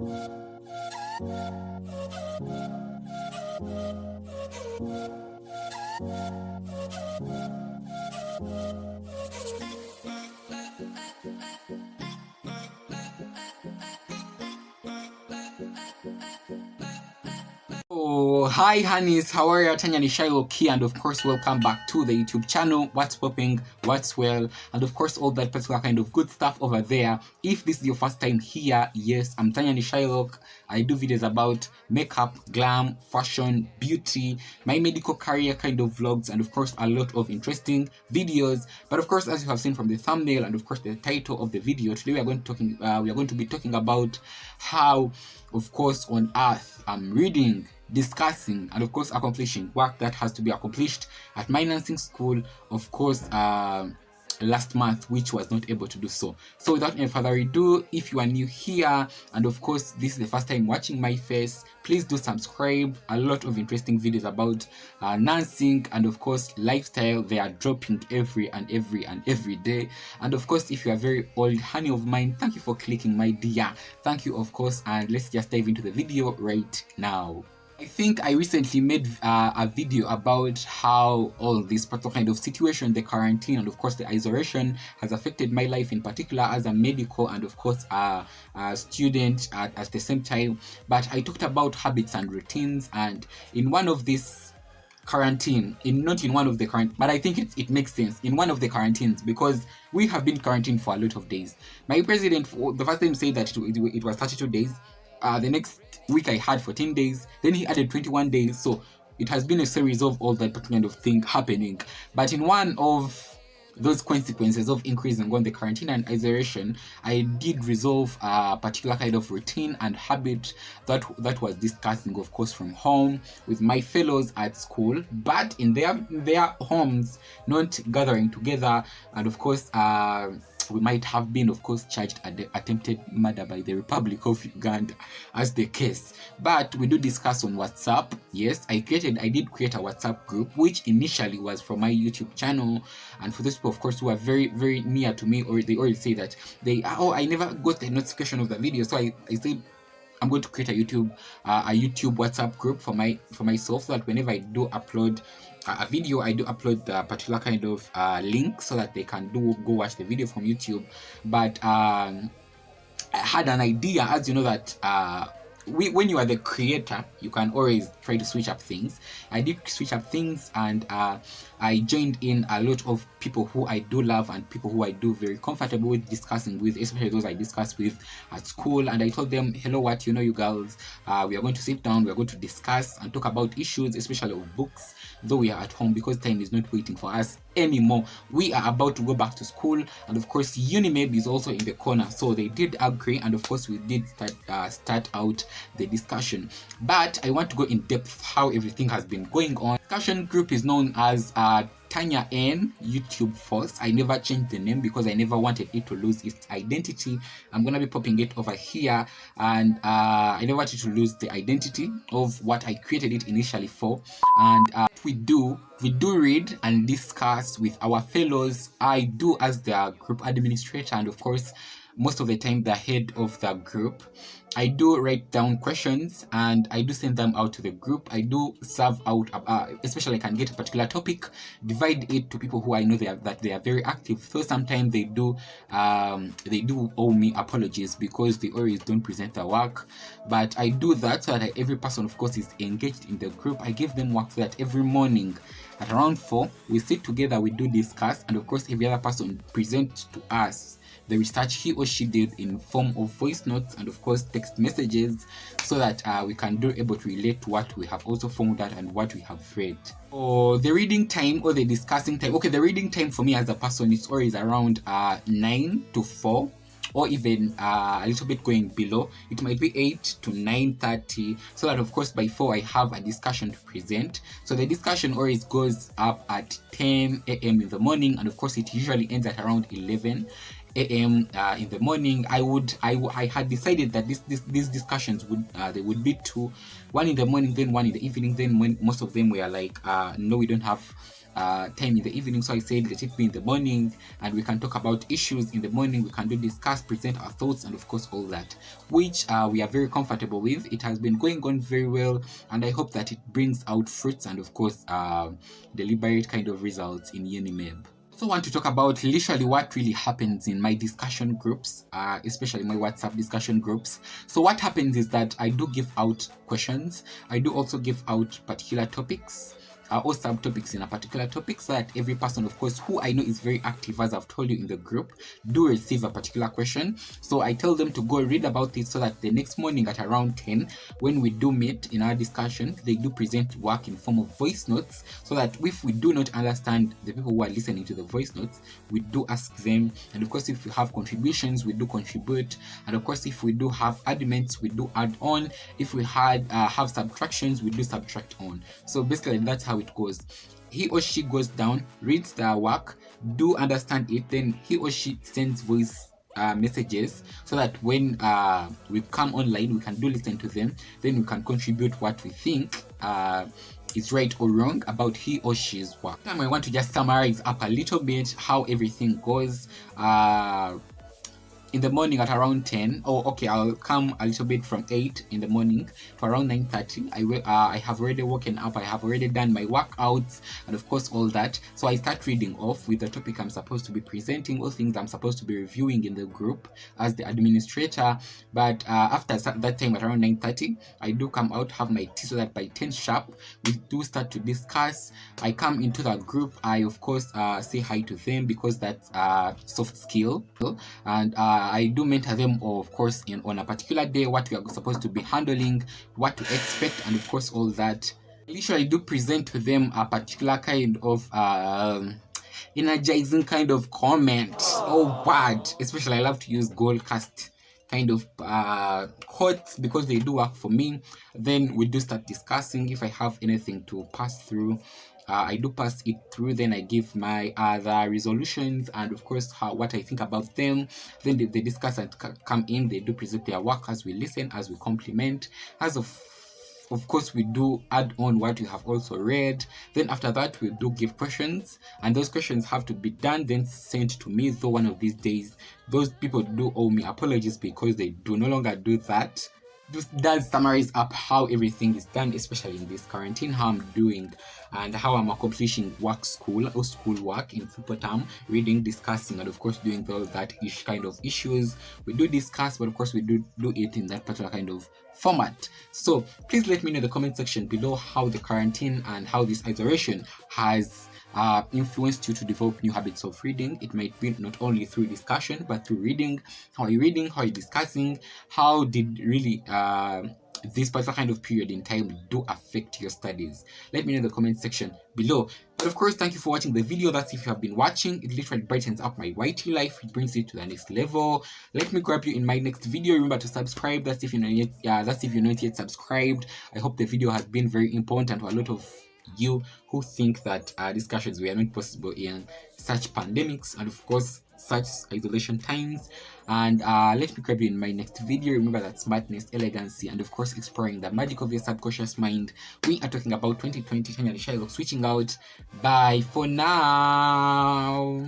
Oh, hi honeys, how are you? Tanyanishailoc here, and of course welcome back to the YouTube channel. What's popping, what's well, and of course all that particular kind of good stuff over there. If this is your first time here, yes, I'm Tanyanishailoc. I do videos about makeup, glam, fashion, beauty, my medical career kind of vlogs, and of course a lot of interesting videos. But of course, as you have seen from the thumbnail and of course the title of the video, today we are going to be talking about how, of course, on earth I'm reading, discussing, and of course accomplishing work that has to be accomplished at my nursing school, of course, last month, which was not able to do so. So without any further ado, if you are new here and of course this is the first time watching my face, please do subscribe. A lot of interesting videos about nursing and of course lifestyle, they are dropping every day. And of course, if you are very old honey of mine, thank you for clicking, my dear. Thank you, of course, and let's just dive into the video right now. I think I recently made a video about how all this particular kind of situation, the quarantine and of course the isolation, has affected my life in particular as a medical and of course a student at the same time. But I talked about habits and routines, and in one of these quarantine, not in one of the current, but I think it makes sense in one of the quarantines, because we have been quarantined for a lot of days. My president, the first time, said that it was 32 days. The next week I had 14 days, then he added 21 days. So it has been a series of all that kind of thing happening. But in one of those consequences of increasing on the quarantine and isolation, I did resolve a particular kind of routine and habit that was discussing, of course, from home with my fellows at school, but in their homes, not gathering together. And of course, we might have been, of course, charged at the attempted murder by the Republic of Uganda as the case. But we do discuss on WhatsApp. Yes, I did create a WhatsApp group, which initially was from my YouTube channel. And for those people, of course, who are very, very near to me, or they already say that I never got the notification of the video. So I said, I'm going to create a YouTube WhatsApp group for myself, so that whenever I do upload a video, I do upload the particular kind of link so that they can go watch the video from YouTube. But I had an idea, as you know, that when you are the creator, you can always try to switch up things. I did switch up things, and I joined in a lot of people who I do love and people who I do very comfortable with discussing with, especially those I discuss with at school. And I told them, hello, you girls, we are going to sit down, we are going to discuss and talk about issues, especially of books, though we are at home, because time is not waiting for us anymore. We are about to go back to school, and of course Unimed is also in the corner, so they did agree, and of course we did start out the discussion. But I want to go in depth how everything has been going on. Discussion group is known as Tanya N YouTube Force. I never changed the name because I never wanted it to lose its identity. I'm gonna be popping it over here, and I never wanted to lose the identity of what I created it initially for. And we do read and discuss with our fellows. I do as the group administrator, and of course most of the time the head of the group. I do write down questions and I do send them out to the group. I do serve out, especially I can get a particular topic, divide it to people who I know that they are very active. So sometimes they do owe me apologies because they always don't present their work. But I do that so that every person, of course, is engaged in the group. I give them work so that every morning at around 4, we sit together, we do discuss, and of course every other person presents to us the research he or she did in form of voice notes and of course text messages, so that we can be able to relate to what we have also found out and what we have read. Or the reading time or the discussing time. Okay, the reading time for me as a person is always around 9 to 4. Or even a little bit going below. It might be 8 to 9:30, so that of course by 4 I have a discussion to present. So the discussion always goes up at 10 a.m. in the morning, and of course it usually ends at around 11 a.m. In the morning. I had decided that these discussions would be two, one in the morning, then one in the evening. Then when most of them were like, no, we don't have time in the evening. So I said, let it be in the morning, and we can talk about issues in the morning. We can discuss, present our thoughts, and of course all that, which we are very comfortable with. It has been going on very well, and I hope that it brings out fruits and of course deliberate kind of results in UNIMEB. So I want to talk about literally what really happens in my discussion groups, especially my WhatsApp discussion groups. So what happens is that I do give out questions. I do also give out particular topics or subtopics in a particular topic, so that every person, of course, who I know is very active, as I've told you in the group, do receive a particular question. So I tell them to go read about it, so that the next morning at around 10, when we do meet in our discussion, they do present work in form of voice notes, so that if we do not understand, the people who are listening to the voice notes, we do ask them. And of course, if we have contributions, we do contribute. And of course, if we do have arguments, we do add on. If we have subtractions, we do subtract on. So basically that's how it goes. He or she goes down, reads the work, do understand it, then he or she sends voice messages, so that when we come online, we can do listen to them, then we can contribute what we think is right or wrong about he or she's work. I want to just summarize up a little bit how everything goes. In the morning at around 10, I'll come a little bit from 8 in the morning to around 9:30. I have already woken up, I have already done my workouts and of course all that. So I start reading off with the topic I'm supposed to be presenting, all things I'm supposed to be reviewing in the group as the administrator. But after that time at around 9:30, I do come out, have my tea, so that by 10 sharp we do start to discuss. I come into the group, I of course say hi to them, because that's soft skill, and I do mentor them, of course, on a particular day, what we are supposed to be handling, what to expect, and of course all that. Literally do present to them a particular kind of energizing kind of comment or word. Especially I love to use Goldcast kind of quotes, because they do work for me. Then we do start discussing. If I have anything to pass through, I do pass it through. Then I give my other resolutions and of course what I think about them. Then they discuss and come in. They do present their work as we listen, as we compliment, as of course we do add on what we have also read. Then after that we do give questions, and those questions have to be done then sent to me, though one of these days those people do owe me apologies, because they do no longer do that. This does summarize up how everything is done, especially in this quarantine, how I'm doing and how I'm accomplishing school work in simple term, reading, discussing, and of course doing all that kind of issues. We do discuss, but of course we do it in that particular kind of format. So please let me know in the comment section below how the quarantine and how this isolation has influenced you to develop new habits of reading. It might be not only through discussion, but through reading. How are you discussing? How did really this particular kind of period in time do affect your studies? Let me know in the comment section below. But of course, thank you for watching the video. That's if you have been watching. It literally brightens up my YT life. It brings it to the next level. Let me grab you in my next video. Remember to subscribe. That's if you're not yet subscribed. I hope the video has been very important to a lot of you who think that discussions were not possible in such pandemics and of course such isolation times. And let me grab you in my next video. Remember that smartness, elegancy, and of course exploring the magic of your subconscious mind. We are talking about 2020 Tanyanishailoc switching out. Bye for now.